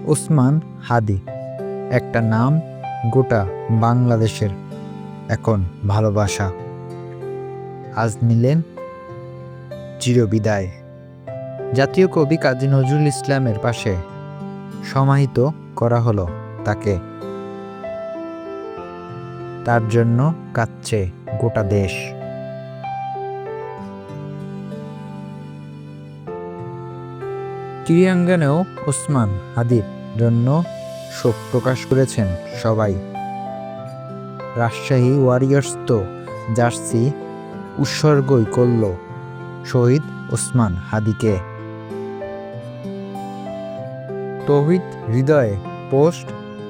ওসমান হাদি একটা নাম, গোটা বাংলাদেশের এখন ভালোবাসা। আজ নিলেন চিরবিদায়। জাতীয় কবি কাজী নজরুল ইসলামের পাশে সমাহিত করা হলো তাকে। তার জন্য কাঁদছে গোটা দেশ। চিড়িয়াঙ্গনেও ওসমান হাদির জন্য শোক প্রকাশ করেছেন সবাই। রাজশাহী ওয়ারিয়র্স তো জার্সি উৎসর্গই করল শহীদ ওসমান হাদিকে। তৌহিদ হৃদয়ে পোস্ট,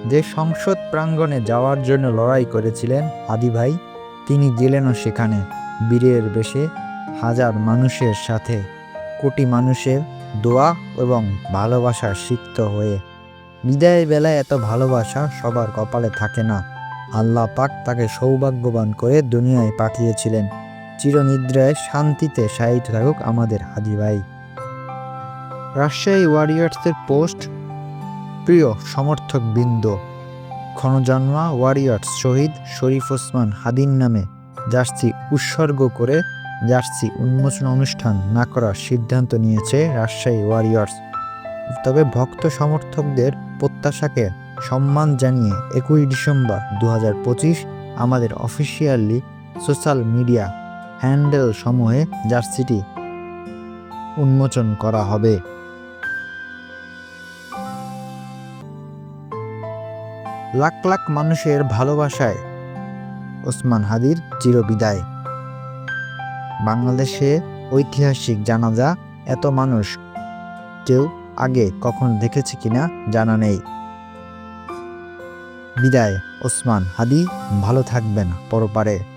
যে সংসদ প্রাঙ্গণে যাওয়ার জন্য লড়াই করেছিলেন হাদি ভাই, তিনি গেলেনও সেখানে বীরের বেশে, হাজার মানুষের সাথে, কোটি মানুষের দোয়া এবং ভালোবাসার সিক্ত হয়ে। বিদায়ের বেলায় এত ভালোবাসা সবার কপালে থাকে না। আল্লাহ পাক তাকে সৌভাগ্যবান করে দুনিয়ায় পাঠিয়েছিলেন। চিরনিদ্রায় শান্তিতে শায়িত থাকুক আমাদের হাদি ভাই। রাজশাহী ওয়ারিয়র্সের পোস্ট, প্রিয় সমর্থক বৃন্দ, ক্ষণজন্মা ওয়ারিয়র্স শহীদ শরীফ ওসমান হাদির নামে জার্সি উৎসর্গ করে জার্সি উন্মোচন অনুষ্ঠান না করার সিদ্ধান্ত নিয়েছে রাজশাহী ওয়ারিয়র্স। তবে ভক্ত সমর্থকদের প্রত্যাশাকে সম্মান জানিয়ে 21 ডিসেম্বর 2025 আমাদের অফিসিয়ালি সোশ্যাল মিডিয়া হ্যান্ডেল সমূহে জার্সিটি উন্মোচন করা হবে। লাখ লাখ মানুষের ভালোবাসায় ওসমান হাদির চিরবিদায়। বাংলাদেশে ঐতিহাসিক জানাজা এত মানুষ কেউ আগে কখনো দেখেছে কিনা জানা নেই। বিদায় ওসমান হাদি, ভালো থাকবেন পরপারে।